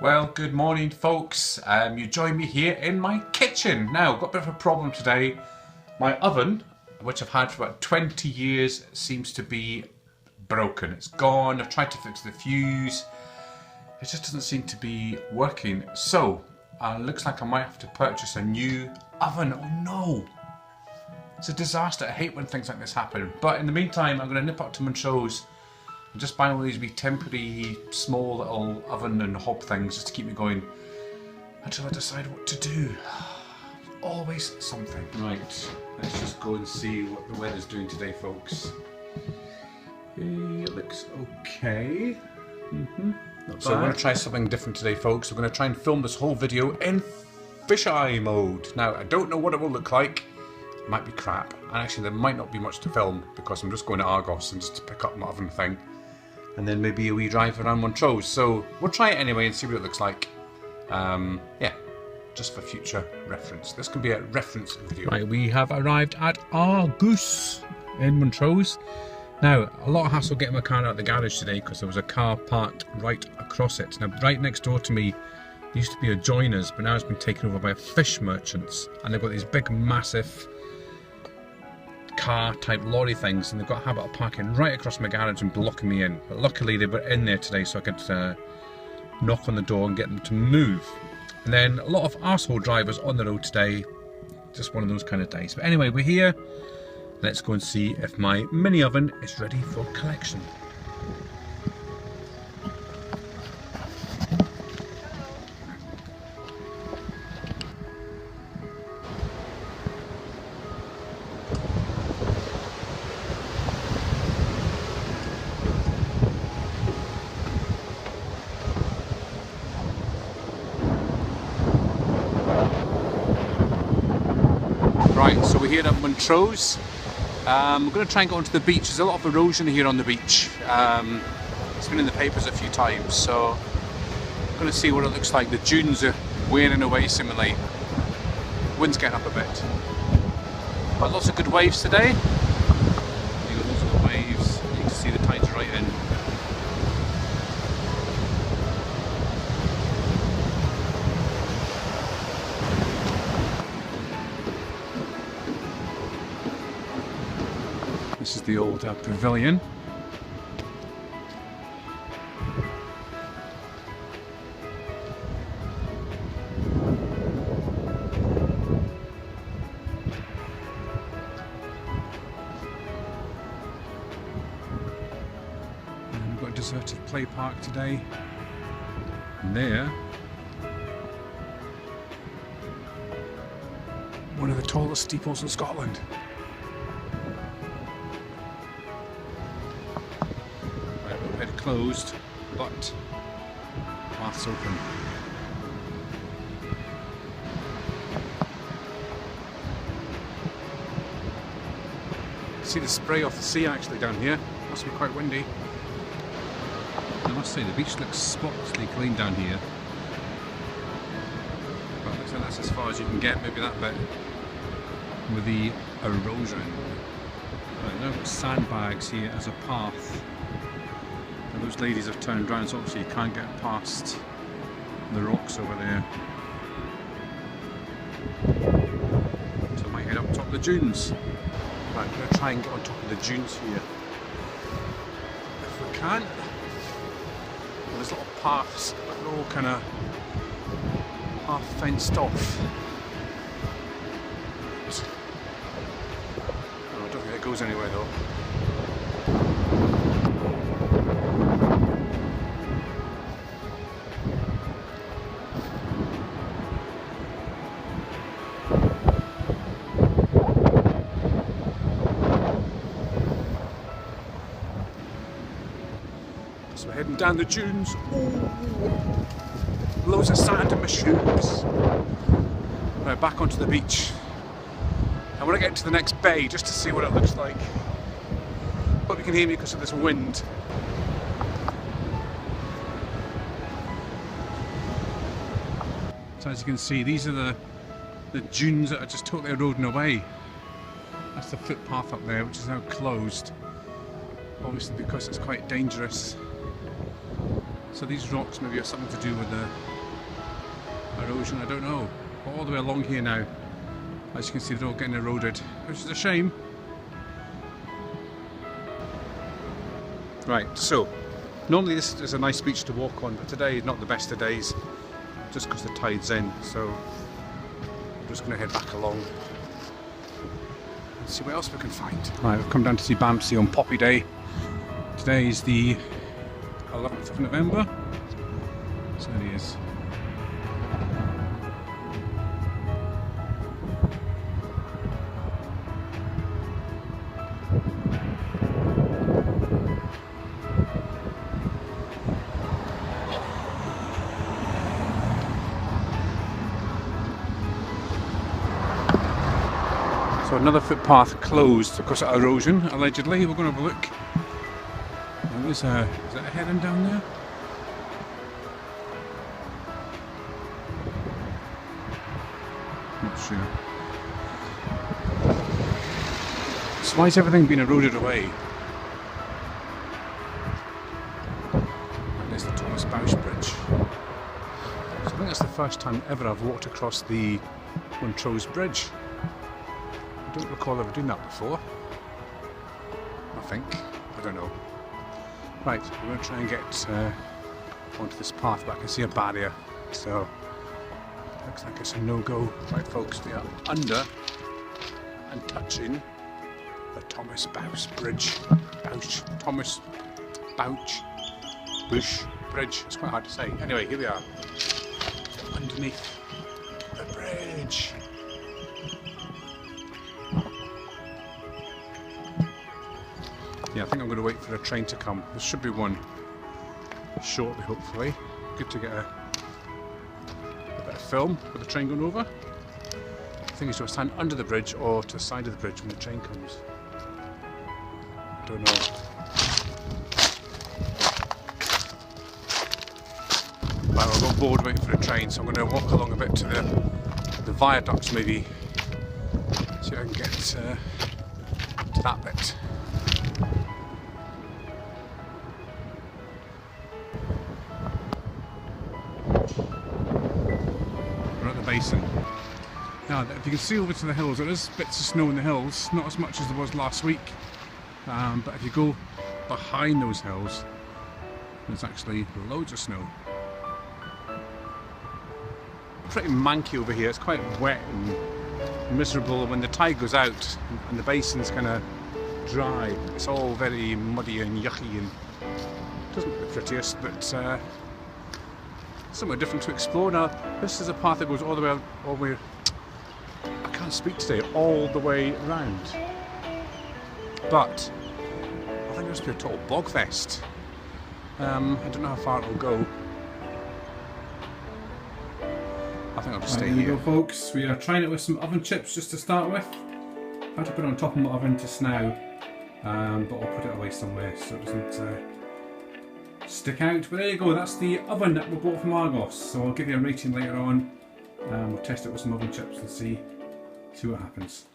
Well, good morning, folks. You join me here in my kitchen. Now, got a bit of a problem today. My oven, which I've had for about 20 years, seems to be broken. It's gone. I've tried to fix the fuse. It just doesn't seem to be working. So, looks like I might have to purchase a new oven. Oh no! It's a disaster. I hate when things like this happen. But in the meantime, I'm going to nip up to Montrose and just buy all these wee temporary small little oven and hob things just to keep me going until I decide what to do. Always something. Right, let's just go and see what the weather's doing today, folks. It looks okay. So we're going to try something different today, folks. We're going to try and film this whole video in fisheye mode. Now, I don't know what it will look like. It might be crap. And actually, there might not be much to film because I'm just going to Argos and just to pick up my oven thing. And then maybe a wee drive around Montrose. So we'll try it anyway and see what it looks like. Yeah, just for future reference. This can be a reference video. Right, we have arrived at Argos in Montrose. Now, a lot of hassle getting my car out of the garage today because there was a car parked right across it. Now, right next door to me used to be a joiner's, but now it's been taken over by fish merchants. And they've got these big, massive car type lorry things, and they've got a habit of parking right across my garage and blocking me in. But luckily they were in there today so I could knock on the door and get them to move. And then a lot of arsehole drivers on the road today. Just one of those kind of days. But anyway, we're here. Let's go and see if my mini oven is ready for collection. Right, so we're here at Montrose. We're going to try and go onto the beach. There's a lot of erosion here on the beach. It's been in the papers a few times, so I'm going to see what it looks like. The dunes are wearing away seemingly. Wind's getting up a bit. But lots of good waves today. You've got lots of good waves. You can see the tide's right in. This is the old pavilion. And we've got a deserted play park today. And there, one of the tallest steeples in Scotland. Closed, but path's open. See the spray off the sea actually down here. Must be quite windy. I must say the beach looks spotlessly clean down here. But looks like that's as far as you can get, maybe that bit with the erosion. Right, now we've got sandbags here as a path. Those ladies have turned around, so obviously you can't get past the rocks over there. So I might head up top of the dunes. Right, I'm going to try and get on top of the dunes here. If we can. And there's little paths, but they're all kind of half fenced off. Oh, I don't think it goes anywhere though. So we're heading down the dunes. Ooh, loads of sand in my shoes. Right, back onto the beach. I want to get to the next bay just to see what it looks like. Hope you can hear me because of this wind. So as you can see, these are the dunes that are just totally eroding away. That's the footpath up there, which is now closed. Obviously because it's quite dangerous. So these rocks maybe have something to do with the erosion, I don't know. All the way along here now. As you can see, they're all getting eroded, which is a shame. Right, so normally this is a nice beach to walk on, but today is not the best of days, just because the tide's in. So I'm just going to head back along and see what else we can find. Right, we've come down to see Bamsey on Poppy Day. Today is the 11th of November. So it is. So another footpath closed because of erosion, allegedly. We're going to have a look. Is that a heron down there? Not sure. So why has everything been eroded away? And there's the Thomas Bowes Bridge. So I think that's the first time ever I've walked across the Montrose Bridge. I don't recall ever doing that before. I think. I don't know. Right, we're going to try and get onto this path, but I can see a barrier, so looks like it's a no-go. Right folks, we are under and touching the Thomas Bowes Bridge. Thomas Bowes Bridge. It's quite hard to say. Anyway, here we are. Underneath the bridge. Yeah, I think I'm going to wait for a train to come. There should be one shortly, hopefully. Good to get a bit of film with the train going over. The thing is, do I stand under the bridge or to the side of the bridge when the train comes? I don't know. Well, I got bored waiting for the train, so I'm going to walk along a bit to the viaducts, maybe. See if I can get to that bit. Basin. Now, if you can see over to the hills, there is bits of snow in the hills, not as much as there was last week, but if you go behind those hills, there's actually loads of snow. Pretty manky over here. It's quite wet and miserable. When the tide goes out and the basin's kind of dry, it's all very muddy and yucky and doesn't look the prettiest, but somewhere different to explore. Now, this is a path that goes all the way, I can't speak today, all the way around. But I think it must be a total bogfest. I don't know how far it'll go. I think I'll just stay here. Here we go, folks. We are trying it with some oven chips just to start with. I had to put it on top of my oven just now, but I'll put it away somewhere so it doesn't stick out. But there you go, that's the oven that we bought from Argos. So I'll give you a rating later on. We'll test it with some oven chips and see what happens.